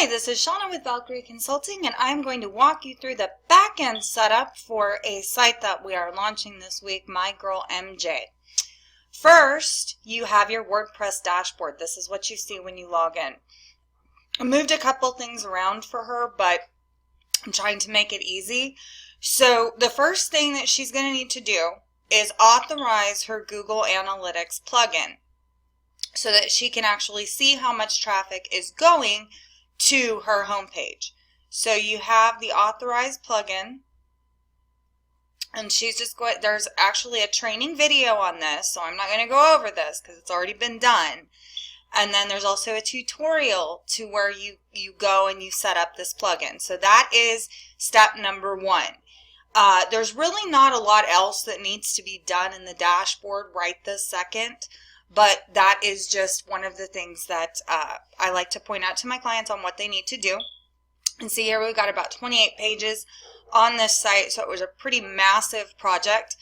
Hi, this is Shauna with Valkeryie Consulting, and I'm going to walk you through the back-end setup for a site that we are launching this week, My Girl MJ. First, you have your WordPress dashboard. This is what you see when you log in. I moved a couple things around for her, but I'm trying to make it easy. So the first thing that she's going to need to do is authorize her Google Analytics plugin so that she can actually see how much traffic is going to her homepage. So you have the authorized plugin, and she's just going, there's actually a training video on this, so I'm not going to go over this because it's already been done. And then there's also a tutorial to where you go and you set up this plugin. So that is step number one. There's really not a lot else that needs to be done in the dashboard right this second, but that is just one of the things that I like to point out to my clients on what they need to do. And see here we've got about 28 pages on this site, so it was a pretty massive project.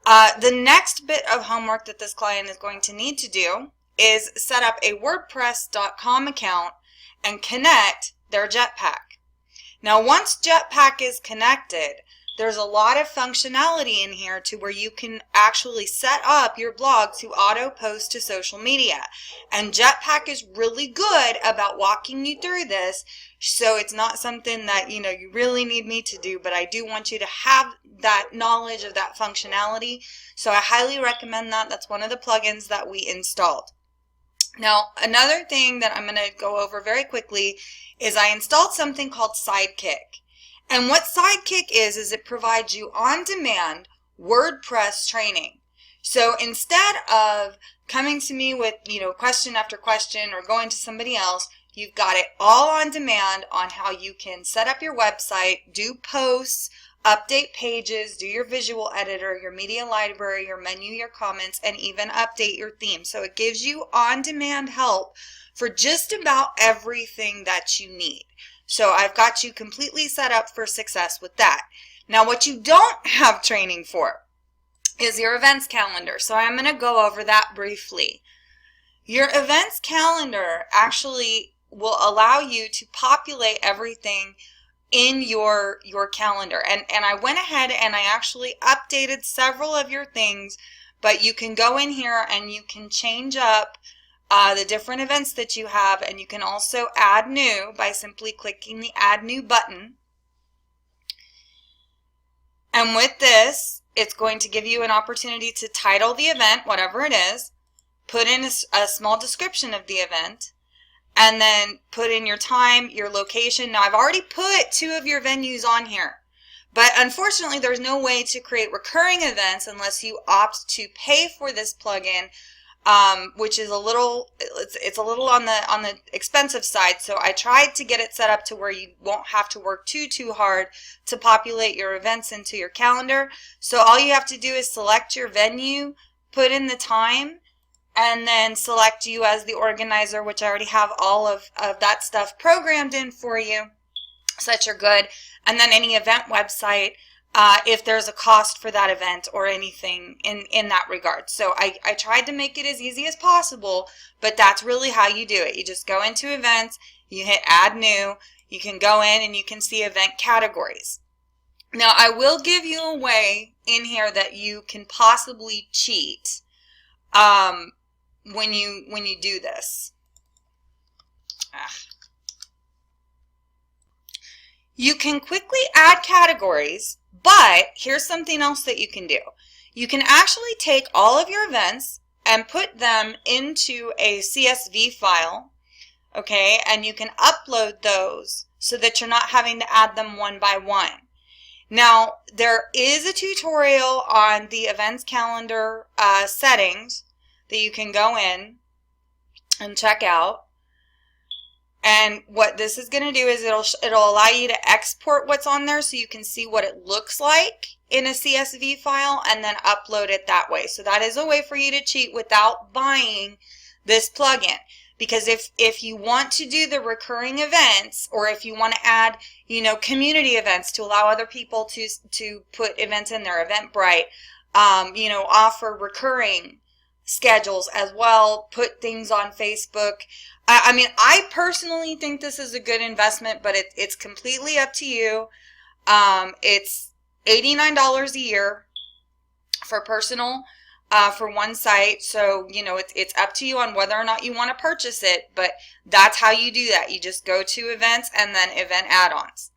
The next bit of homework that this client is going to need to do is set up a WordPress.com account and connect their Jetpack. Now once Jetpack is connected, there's a lot of functionality in here to where you can actually set up your blog to auto post to social media. And Jetpack is really good about walking you through this, so it's not something that you really need me to do, but I do want you to have that knowledge of that functionality. So I highly recommend that. That's one of the plugins that we installed. Now, another thing that I'm going to go over very quickly is I installed something called Sidekick. And what Sidekick is it provides you on-demand WordPress training. So instead of coming to me with, question after question or going to somebody else, you've got it all on demand on how you can set up your website, do posts, update pages, do your visual editor, your media library, your menu, your comments, and even update your theme. So it gives you on-demand help for just about everything that you need. So I've got you completely set up for success with that. Now what you don't have training for is your events calendar. So I'm going to go over that briefly. Your events calendar actually will allow you to populate everything in your calendar. And I went ahead and I actually updated several of your things, but you can go in here and you can change up the different events that you have, and you can also add new by simply clicking the add new button. And with this, it's going to give you an opportunity to title the event, whatever it is, put in a small description of the event, and then put in your time, your location. Now I've already put 2 of your venues on here, but unfortunately there's no way to create recurring events unless you opt to pay for this plugin, which is it's a little on the expensive side. So I tried to get it set up to where you won't have to work too hard to populate your events into your calendar. So all you have to do is select your venue, put in the time, and then select you as the organizer, which I already have all of that stuff programmed in for you so that you're good. And then any event website, if there's a cost for that event or anything in that regard. So I tried to make it as easy as possible, but that's really how you do it. You just go into events, you hit add new, you can go in and you can see event categories. Now I will give you a way in here that you can possibly cheat when you do this. You can quickly add categories, but here's something else that you can do. You can actually take all of your events and put them into a CSV file, okay, and you can upload those so that you're not having to add them one by one. Now, there is a tutorial on the events calendar settings that you can go in and check out. And what this is going to do is it'll allow you to export what's on there so you can see what it looks like in a CSV file and then upload it that way. So that is a way for you to cheat without buying this plugin. Because if you want to do the recurring events, or if you want to add, community events to allow other people to put events in their Eventbrite, offer recurring schedules as well, put things on Facebook. I mean, I personally think this is a good investment, but it's completely up to you. It's $89 a year for personal, for one site. So, you know, it's up to you on whether or not you want to purchase it, but that's how you do that. You just go to events and then event add-ons.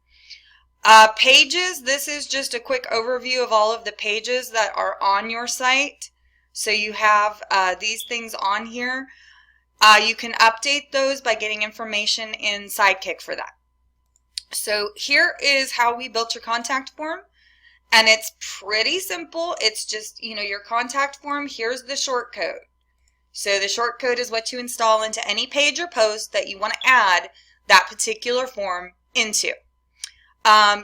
Pages, this is just a quick overview of all of the pages that are on your site. So you have these things on here. You can update those by getting information in Sidekick for that. So here is how we built your contact form. And it's pretty simple. It's just, you know, your contact form. Here's the short code. So the short code is what you install into any page or post that you want to add that particular form into.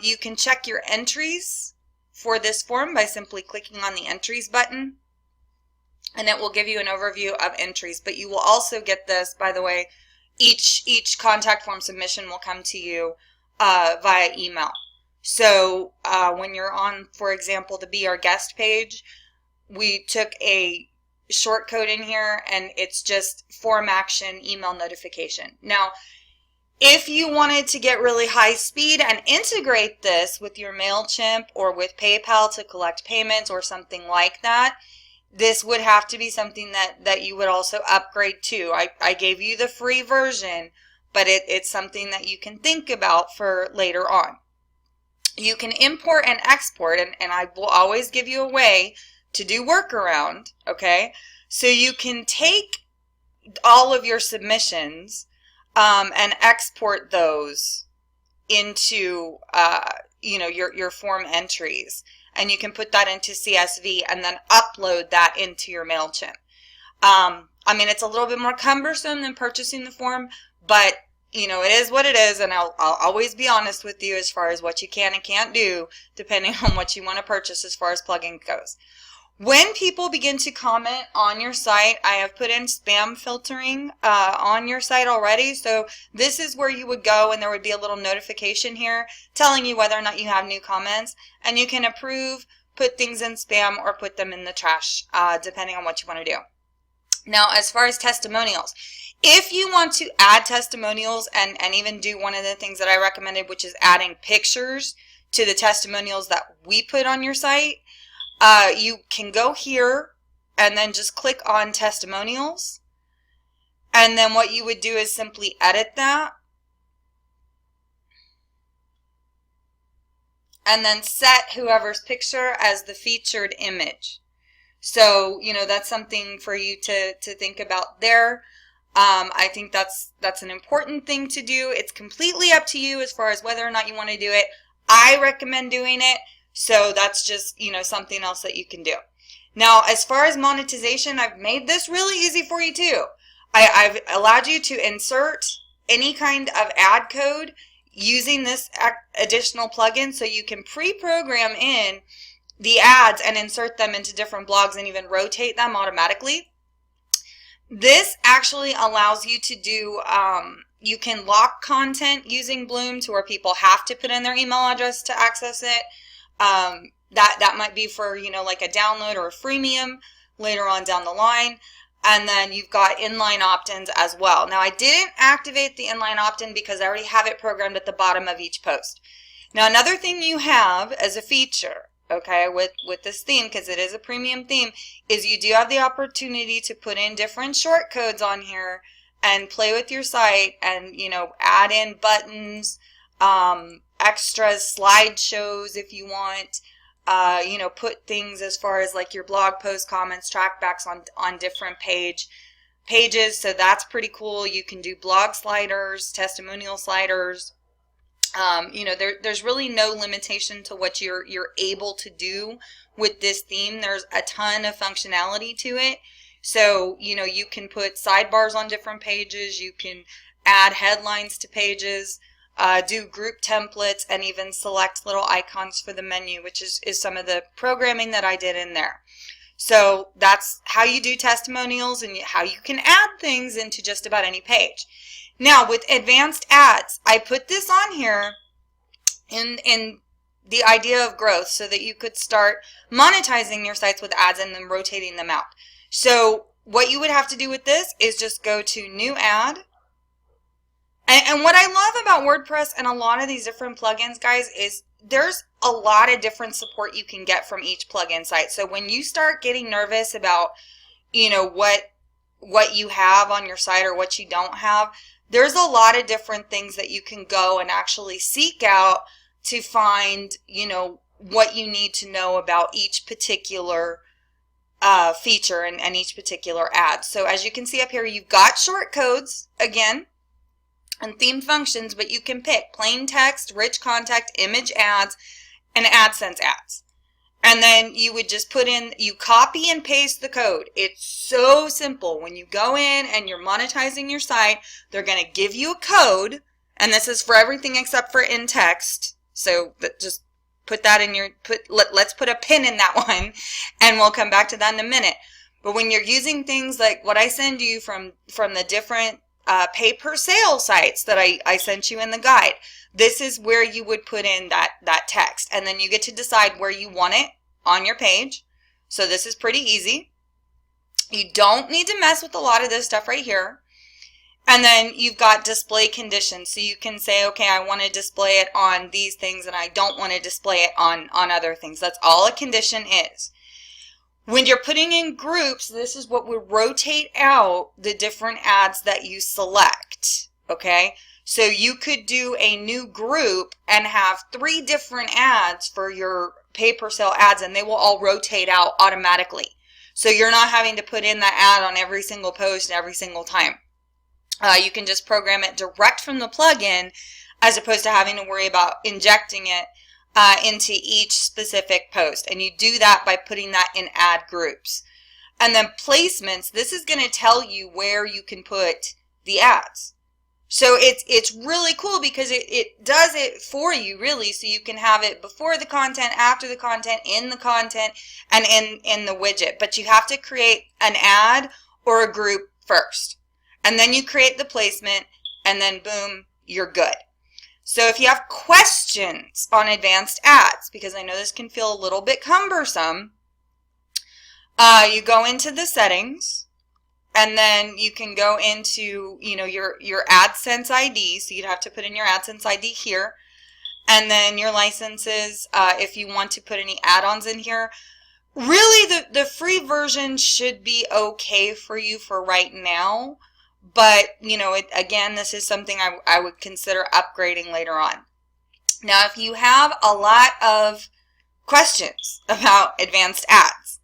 You can check your entries for this form by simply clicking on the entries button, and it will give you an overview of entries. But you will also get this, by the way, each contact form submission will come to you via email. So when you're on, for example, the Be Our Guest page, we took a short code in here, and it's just form action email notification. Now, if you wanted to get really high speed and integrate this with your MailChimp or with PayPal to collect payments or something like that, this would have to be something that you would also upgrade to. I gave you the free version, but it's something that you can think about for later on. You can import and export, and I will always give you a way to do workaround, okay? So you can take all of your submissions and export those into you know, your form entries, and you can put that into CSV and then upload that into your MailChimp. I mean, it's a little bit more cumbersome than purchasing the form, but you know, it is what it is, and I'll always be honest with you as far as what you can and can't do depending on what you want to purchase as far as plugin goes. When people begin to comment on your site, I have put in spam filtering on your site already. So this is where you would go, and there would be a little notification here telling you whether or not you have new comments. And you can approve, put things in spam, or put them in the trash, depending on what you want to do. Now, as far as testimonials, if you want to add testimonials and even do one of the things that I recommended, which is adding pictures to the testimonials that we put on your site, you can go here and then just click on testimonials, and then what you would do is simply edit that and then set whoever's picture as the featured image. So, you know, that's something for you to think about there. I think that's an important thing to do. It's completely up to you as far as whether or not you want to do it. I recommend doing it. So that's just, you know, something else that you can do. Now, as far as monetization, I've made this really easy for you too. I've allowed you to insert any kind of ad code using this additional plugin, so you can pre-program in the ads and insert them into different blogs and even rotate them automatically. This actually allows you to do, you can lock content using Bloom to where people have to put in their email address to access it. That might be for, you know, like a download or a freemium later on down the line. And then you've got inline opt-ins as well. Now, I didn't activate the inline opt-in because I already have it programmed at the bottom of each post. Now, another thing you have as a feature, okay, with this theme, because it is a premium theme, is you do have the opportunity to put in different short codes on here and play with your site and, you know, add in buttons, extras, slideshows if you want, you know, put things as far as like your blog post comments, trackbacks on different pages. So that's pretty cool. You can do blog sliders, testimonial sliders. You know, there's really no limitation to what you're able to do with this theme. There's a ton of functionality to it. So, you know, you can put sidebars on different pages. You can add headlines to pages, do group templates, and even select little icons for the menu, which is some of the programming that I did in there. So that's how you do testimonials and how you can add things into just about any page. Now, with advanced ads, I put this on here in the idea of growth so that you could start monetizing your sites with ads and then rotating them out. So what you would have to do with this is just go to new ad. And what I love about WordPress and a lot of these different plugins, guys, is there's a lot of different support you can get from each plugin site. So when you start getting nervous about, you know, what you have on your site or what you don't have, there's a lot of different things that you can go and actually seek out to find, you know, what you need to know about each particular feature and each particular ad. So as you can see up here, you've got short codes again and themed functions, but you can pick plain text, rich content, image ads, and AdSense ads. And then you would just put in, you copy and paste the code. It's so simple. When you go in and you're monetizing your site, they're going to give you a code, and this is for everything except for in text. So just put that in your, let's put a pin in that one, and we'll come back to that in a minute. But when you're using things like what I send you from the different pay per sale sites that I sent you in the guide, this is where you would put in that text, and then you get to decide where you want it on your page. So this is pretty easy. You don't need to mess with a lot of this stuff right here. And then you've got display conditions. So you can say, okay, I want to display it on these things and I don't want to display it on other things. That's all a condition is. When you're putting in groups, this is what would rotate out the different ads that you select. Okay? So you could do a new group and have 3 different ads for your pay-per-sale ads, and they will all rotate out automatically. So you're not having to put in that ad on every single post every single time. You can just program it direct from the plugin as opposed to having to worry about injecting it into each specific post. And you do that by putting that in ad groups. And then placements, this is going to tell you where you can put the ads. So it's really cool because it does it for you, really, so you can have it before the content, after the content, in the content, and in the widget. But you have to create an ad or a group first. And then you create the placement, and then boom, you're good. So if you have questions on advanced ads, because I know this can feel a little bit cumbersome, you go into the settings. And then you can go into, you know, your AdSense ID. So you'd have to put in your AdSense ID here. And then your licenses, if you want to put any add-ons in here. Really, the free version should be okay for you for right now. But, you know, again, this is something I would consider upgrading later on. Now, if you have a lot of questions about advanced ads,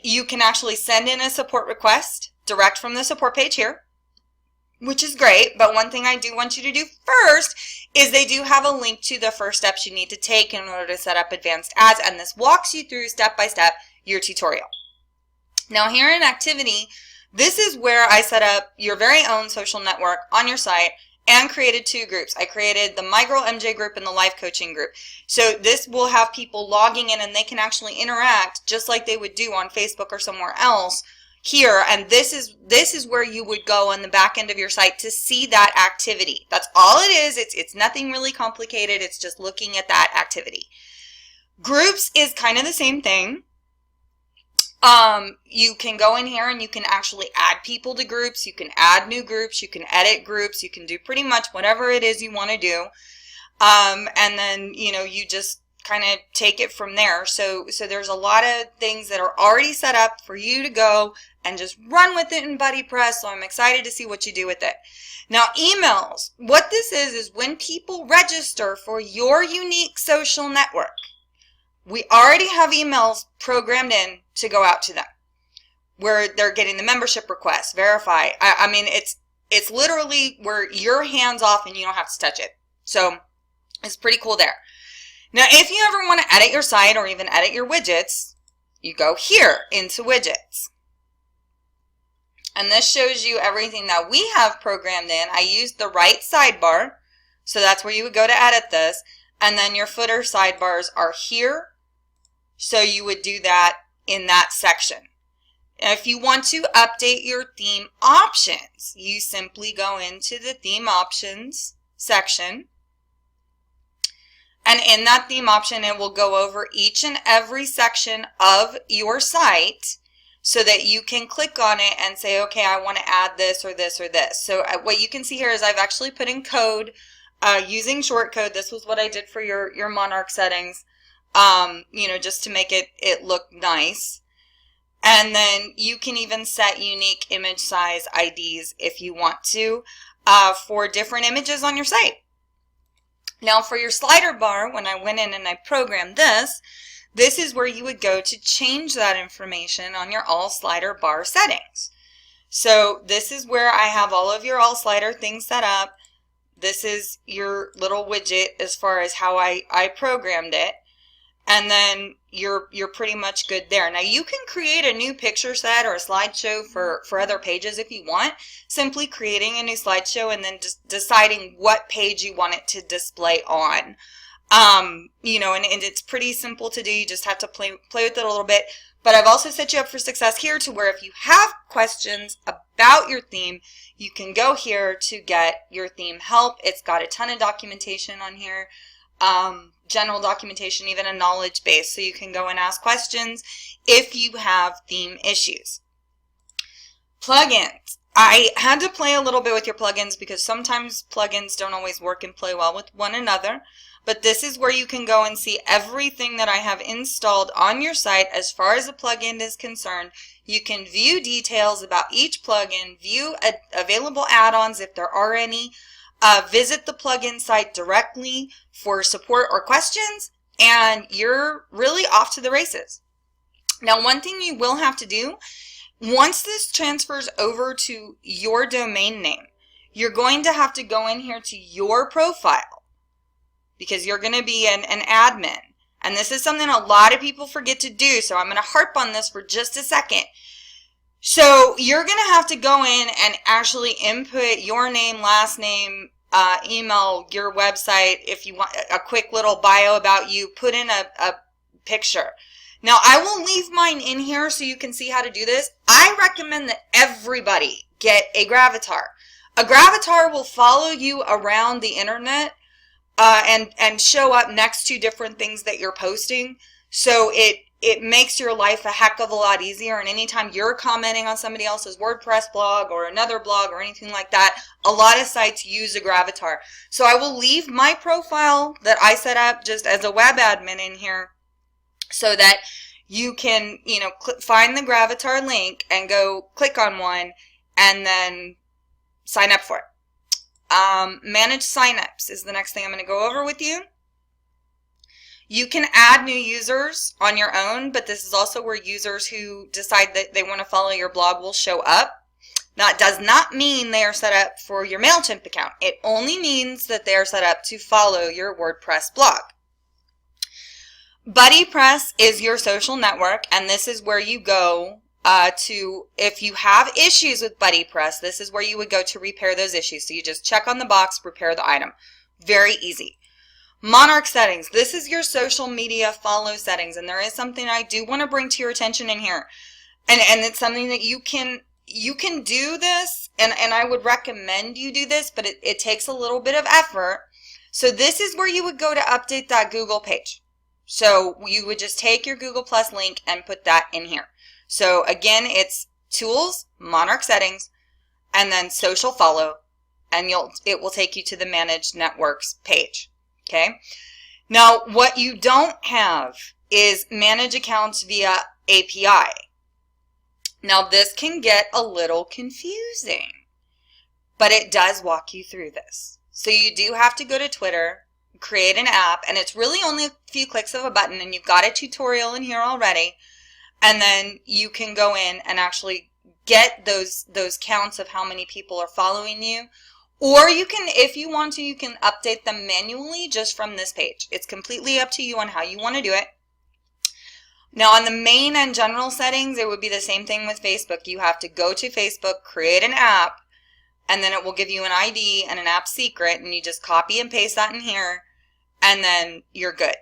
you can actually send in a support request direct from the support page here, which is great. But one thing I do want you to do first is they do have a link to the first steps you need to take in order to set up advanced ads. And this walks you through step by step your tutorial. Now here in Activity, this is where I set up your very own social network on your site and created 2 groups. I created the My Girl MJ group and the life coaching group. So this will have people logging in and they can actually interact just like they would do on Facebook or somewhere else here. And this is where you would go on the back end of your site to see that activity. That's all it is. It's nothing really complicated. It's just looking at that activity. Groups is kind of the same thing. You can go in here and you can actually add people to groups. You can add new groups. You can edit groups. You can do pretty much whatever it is you want to do. And then, you know, you just kind of take it from there. So there's a lot of things that are already set up for you to go and just run with it in BuddyPress. So I'm excited to see what you do with it. Now, emails. What this is when people register for your unique social network, we already have emails programmed in to go out to them where they're getting the membership request, verify. I mean, it's literally where you're hands off and you don't have to touch it. So it's pretty cool there. Now, if you ever want to edit your site or even edit your widgets, you go here into widgets. And this shows you everything that we have programmed in. I used the right sidebar, so that's where you would go to edit this. And then your footer sidebars are here. So you would do that in that section. If you want to update your theme options, you simply go into the theme options section. And in that theme option, it will go over each and every section of your site. so that you can click on it and say, okay, I want to add this or this or this. So what you can see here is I've actually put in code using shortcode. This was what I did for your Monarch settings, you know, just to make it look nice. And then you can even set unique image size IDs if you want to for different images on your site. Now for your slider bar, when I went in and I programmed this is where you would go to change that information on your all slider bar settings. So this is where I have all of your all slider things set up. This is your little widget as far as how I programmed it. And then you're pretty much good there. Now you can create a new picture set or a slideshow for other pages if you want. Simply creating a new slideshow and then just deciding what page you want it to display on. You know, and it's pretty simple to do. You just have to play with it a little bit. But I've also set you up for success here to where if you have questions about your theme, you can go here to get your theme help. It's got a ton of documentation on here. General documentation, even a knowledge base, so you can go and ask questions if you have theme issues. Plugins. I had to play a little bit with your plugins because sometimes plugins don't always work and play well with one another, but this is where you can go and see everything that I have installed on your site as far as a plugin is concerned. You can view details about each plugin, view available add-ons if there are any, visit the plugin site directly for support or questions, and you're really off to the races. Now, one thing you will have to do, once this transfers over to your domain name, you're going to have to go in here to your profile because you're going to be an admin. And this is something a lot of people forget to do, so I'm going to harp on this for just a second. So you're going to have to go in and actually input your name, last name, email, your website. If you want a quick little bio about you, put in a picture. Now, I will leave mine in here so you can see how to do this. I recommend that everybody get a gravatar. A gravatar will follow you around the internet and show up next to different things that you're posting. So it makes your life a heck of a lot easier, and anytime you're commenting on somebody else's WordPress blog or another blog or anything like that, a lot of sites use a gravatar. So I will leave my profile that I set up just as a web admin in here so that you can, you know, find the gravatar link and go click on one and then sign up for it. Manage signups is the next thing I'm going to go over with you. You can add new users on your own, but this is also where users who decide that they want to follow your blog will show up. That does not mean they are set up for your MailChimp account. It only means that they are set up to follow your WordPress blog. BuddyPress is your social network, and this is where you go to, if you have issues with BuddyPress, this is where you would go to repair those issues. So you just check on the box, repair the item. Very easy. Monarch settings. This is your social media follow settings, and there is something I do want to bring to your attention in here, and it's something that you can do this, and I would recommend you do this, but it takes a little bit of effort. So this is where you would go to update that Google page. So you would just take your Google Plus link and put that in here. So again, it's tools, Monarch settings, and then social follow, and it will take you to the managed networks page. Okay. Now, what you don't have is manage accounts via API. Now, this can get a little confusing, but it does walk you through this. So you do have to go to Twitter, create an app, and it's really only a few clicks of a button, and you've got a tutorial in here already, and then you can go in and actually get those counts of how many people are following you. Or you can, if you want to, you can update them manually just from this page. It's completely up to you on how you want to do it. Now on the main and general settings, it would be the same thing with Facebook. You have to go to Facebook, create an app, and then it will give you an ID and an app secret, and you just copy and paste that in here, and then you're good.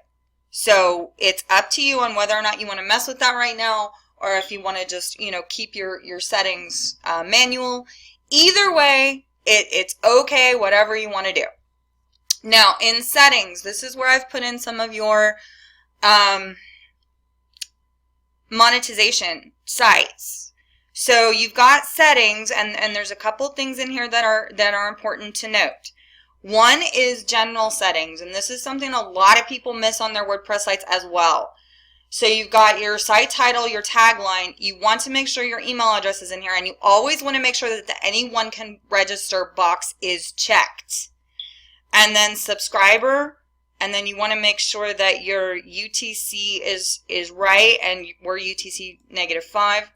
So it's up to you on whether or not you want to mess with that right now, or if you want to just, you know, keep your settings manual. Either way, it's okay, whatever you want to do. Now, in settings, this is where I've put in some of your monetization sites. So you've got settings, and there's a couple things in here that are important to note. One is general settings, and this is something a lot of people miss on their WordPress sites as well. So you've got your site title, your tagline. You want to make sure your email address is in here, and you always want to make sure that the anyone can register box is checked. And then subscriber, and then you want to make sure that your UTC is right, and we're UTC -5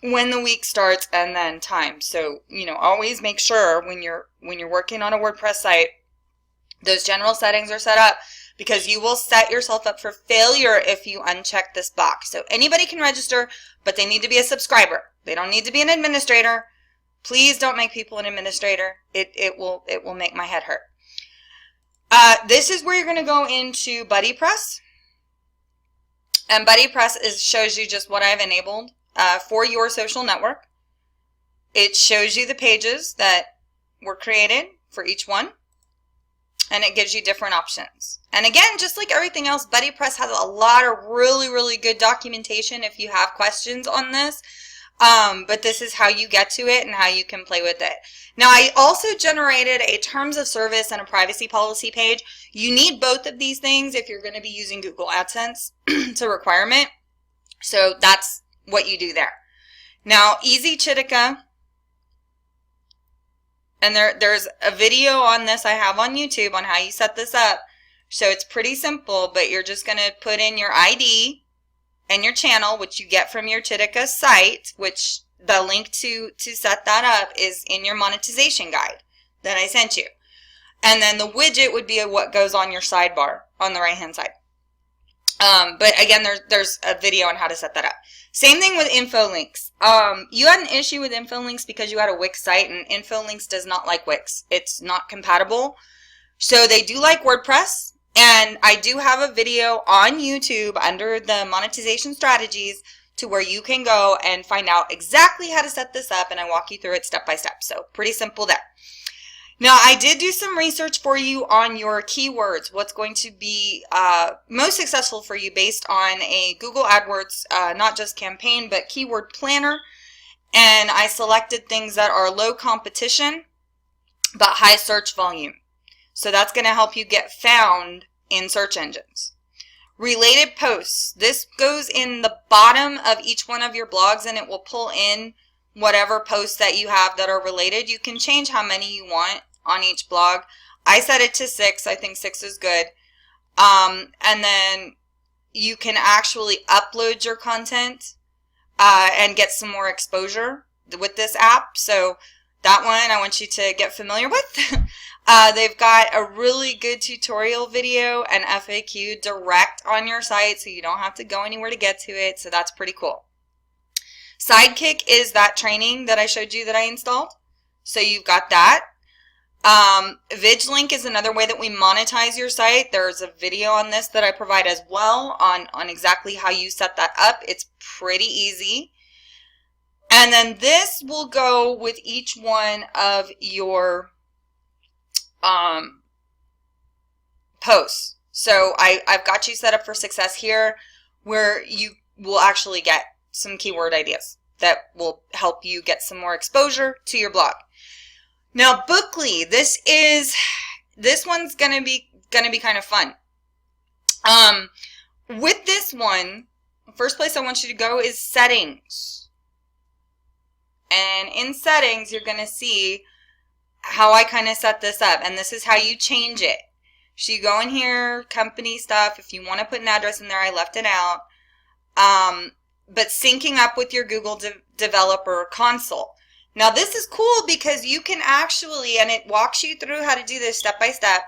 when the week starts, and then time. So, always make sure when you're working on a WordPress site, those general settings are set up, because you will set yourself up for failure if you uncheck this box. So anybody can register, but they need to be a subscriber. They don't need to be an administrator. Please don't make people an administrator. It will make my head hurt. This is where you're going to go into BuddyPress. And BuddyPress shows you just what I've enabled for your social network. It shows you the pages that were created for each one. And it gives you different options. And again, just like everything else, BuddyPress has a lot of really, really good documentation if you have questions on this. But this is how you get to it and how you can play with it. Now, I also generated a terms of service and a privacy policy page. You need both of these things if you're going to be using Google AdSense. It's a requirement. So that's what you do there. Now, Easy Chitika. And there's a video on this I have on YouTube on how you set this up. So it's pretty simple, but you're just going to put in your ID and your channel, which you get from your Chitika site, which the link to set that up is in your monetization guide that I sent you. And then the widget would be what goes on your sidebar on the right-hand side. But again, there's a video on how to set that up. Same thing with info links. You had an issue with info links because you had a Wix site, and info links does not like Wix. It's not compatible. So they do like WordPress, and I do have a video on YouTube under the monetization strategies to where you can go and find out exactly how to set this up, and I walk you through it step by step. So pretty simple there. Now, I did do some research for you on your keywords, what's going to be most successful for you based on a Google AdWords, not just campaign, but keyword planner. And I selected things that are low competition, but high search volume. So that's going to help you get found in search engines. Related posts. This goes in the bottom of each one of your blogs, and it will pull in whatever posts that you have that are related. You can change how many you want on each blog. I set it to 6. I think 6 is good. And then you can actually upload your content and get some more exposure with this app. So that one I want you to get familiar with. They've got a really good tutorial video and FAQ direct on your site, so you don't have to go anywhere to get to it. So that's pretty cool. Sidekick is that training that I showed you that I installed. So you've got that. VigLink is another way that we monetize your site. There's a video on this that I provide as well on exactly how you set that up. It's pretty easy. And then this will go with each one of your posts. So I've got you set up for success here, where you will actually get some keyword ideas that will help you get some more exposure to your blog. Now, Bookly, this one's gonna be kind of fun. With this one, the first place I want you to go is settings. And in settings, you're gonna see how I kind of set this up, and this is how you change it. So you go in here, company stuff. If you want to put an address in there, I left it out. But syncing up with your Google Developer Console. Now this is cool because you can actually, and it walks you through how to do this step by step,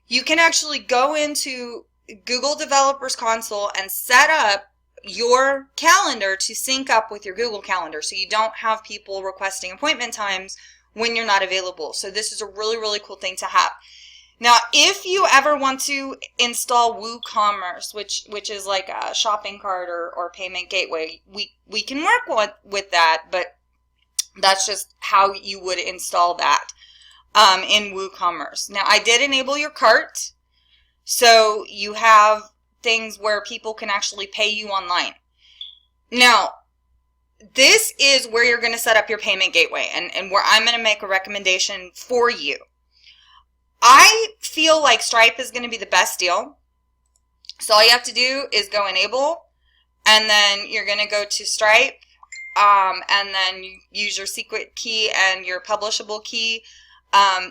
you can actually go into Google Developers Console and set up your calendar to sync up with your Google Calendar, so you don't have people requesting appointment times when you're not available. So this is a really, really cool thing to have. Now, if you ever want to install WooCommerce, which is like a shopping cart or payment gateway, we can work with that, but that's just how you would install that in WooCommerce. Now, I did enable your cart, so you have things where people can actually pay you online. Now, this is where you're going to set up your payment gateway and where I'm going to make a recommendation for you. I feel like Stripe is going to be the best deal. So all you have to do is go enable, and then you're going to go to Stripe, and then you use your secret key and your publishable key.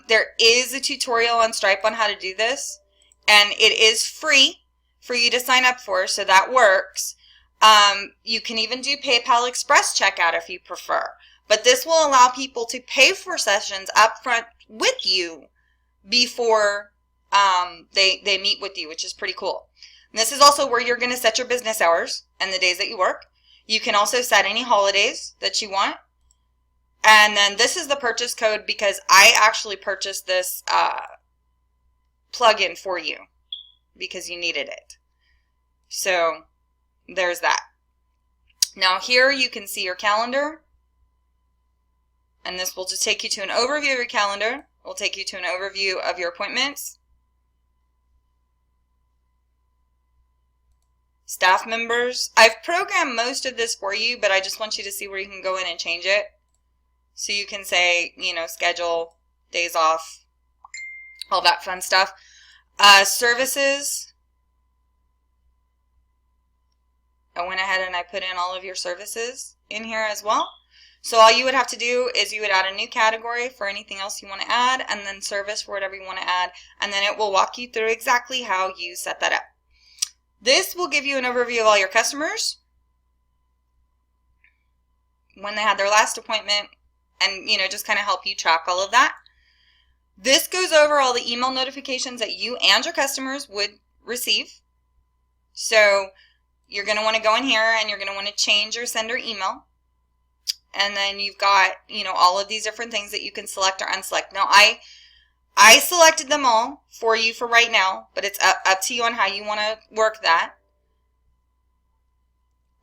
There is a tutorial on Stripe on how to do this, and it is free for you to sign up for, so that works. You can even do PayPal Express checkout if you prefer, but this will allow people to pay for sessions up front with you before they meet with you, which is pretty cool. And this is also where you're going to set your business hours and the days that you work. You can also set any holidays that you want. And then this is the purchase code, because I actually purchased this plugin for you because you needed it. So there's that. Now here you can see your calendar, and this will just take you to an overview of your calendar. It will take you to an overview of your appointments, staff members. I've programmed most of this for you, but I just want you to see where you can go in and change it. So you can say, schedule, days off, all that fun stuff. Services. I went ahead and I put in all of your services in here as well. So all you would have to do is you would add a new category for anything else you want to add, and then service for whatever you want to add, and then it will walk you through exactly how you set that up. This will give you an overview of all your customers, when they had their last appointment, and just kind of help you track all of that. This goes over all the email notifications that you and your customers would receive. So you're going to want to go in here and you're going to want to change your sender email. And then you've got, all of these different things that you can select or unselect. Now, I selected them all for you for right now, but it's up to you on how you want to work that.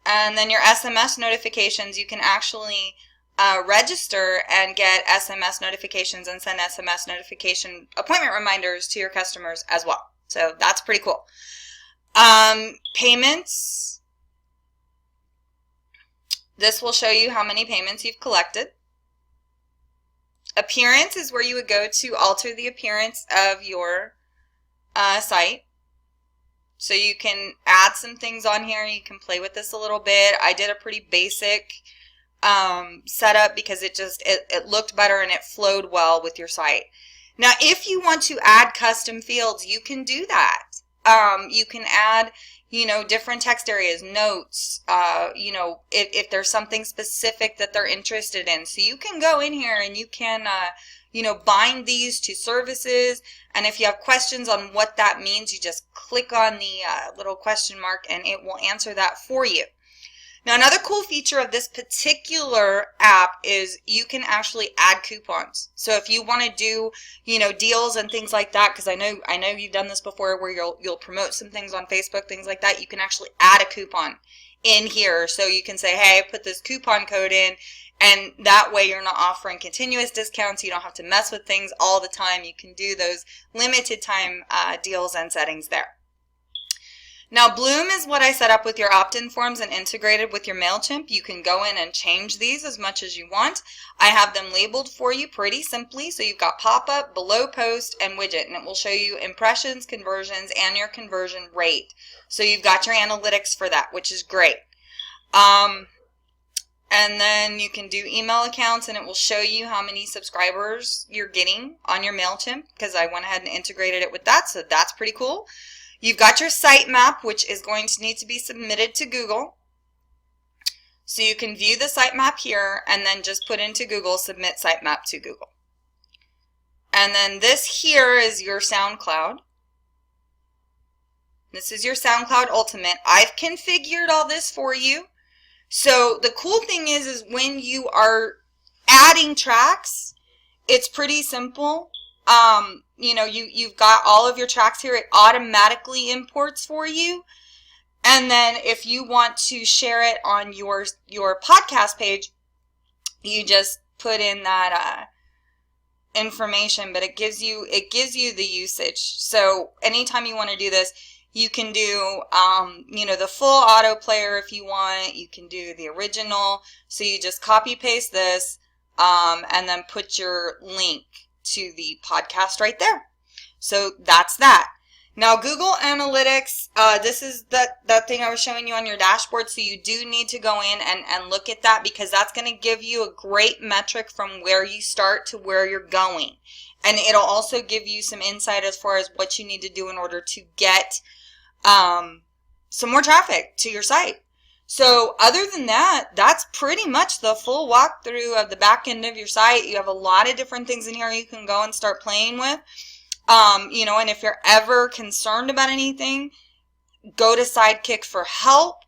And then your SMS notifications, you can actually register and get SMS notifications and send SMS notification appointment reminders to your customers as well. So that's pretty cool. Payments. This will show you how many payments you've collected. Appearance is where you would go to alter the appearance of your site. So you can add some things on here. You can play with this a little bit. I did a pretty basic setup because it looked better and it flowed well with your site. Now, if you want to add custom fields, you can do that. You can add, different text areas, notes, if there's something specific that they're interested in. So you can go in here and you can, bind these to services. And if you have questions on what that means, you just click on the little question mark and it will answer that for you. Now, another cool feature of this particular app is you can actually add coupons. So if you want to do, deals and things like that, because I know you've done this before where you'll promote some things on Facebook, things like that, you can actually add a coupon in here. So you can say, hey, put this coupon code in, and that way you're not offering continuous discounts. You don't have to mess with things all the time. You can do those limited time deals and settings there. Now, Bloom is what I set up with your opt-in forms and integrated with your MailChimp. You can go in and change these as much as you want. I have them labeled for you pretty simply. So you've got pop-up, below post, and widget, and it will show you impressions, conversions, and your conversion rate. So you've got your analytics for that, which is great. And then you can do email accounts, and it will show you how many subscribers you're getting on your MailChimp, because I went ahead and integrated it with that, so that's pretty cool. You've got your sitemap, which is going to need to be submitted to Google. So you can view the sitemap here and then just put into Google, submit sitemap to Google. And then this here is your SoundCloud. This is your SoundCloud Ultimate. I've configured all this for you. So the cool thing is when you are adding tracks, it's pretty simple. You've got all of your tracks here. It automatically imports for you. And then if you want to share it on your podcast page, you just put in that information, but it gives you the usage. So anytime you want to do this, You can do, you know, the full auto player if you want. You can do the original. So you just copy paste this and then put your link to the podcast right there. So that's that. Now, Google Analytics, this is that thing I was showing you on your dashboard. So you do need to go in and look at that, because that's going to give you a great metric from where you start to where you're going. And it'll also give you some insight as far as what you need to do in order to get some more traffic to your site. So other than that, that's pretty much the full walkthrough of the back end of your site. You have a lot of different things in here you can go and start playing with. You know, and if you're ever concerned about anything, go to Sidekick for help,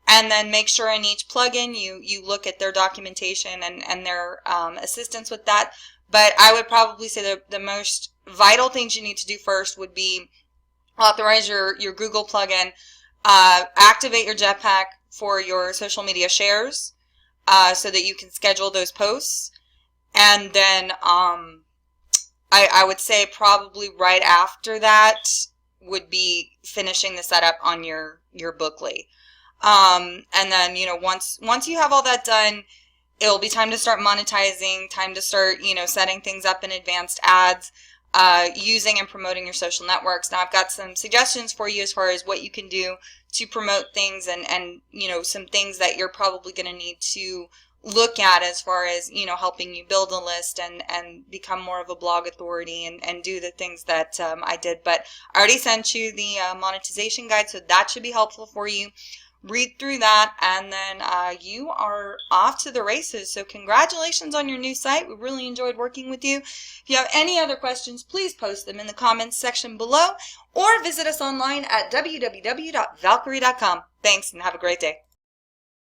and then make sure in each plugin you look at their documentation and their assistance with that. But I would probably say the most vital things you need to do first would be authorize your Google plugin, activate your Jetpack for your social media shares so that you can schedule those posts. And then I would say probably right after that would be finishing the setup on your Bookly. And then, you know, once you have all that done, it'll be time to start monetizing, time to start, you know, setting things up in advanced ads, using and promoting your social networks. Now, I've got some suggestions for you as far as what you can do to promote things, and you know, some things that you're probably going to need to look at as far as, you know, helping you build a list and become more of a blog authority and do the things that I did. But I already sent you the monetization guide, so that should be helpful for you. Read through that, and then you are off to the races. So congratulations on your new site. We really enjoyed working with you. If you have any other questions, please post them in the comments section below, or visit us online at www.valkeryie.com. Thanks, and have a great day.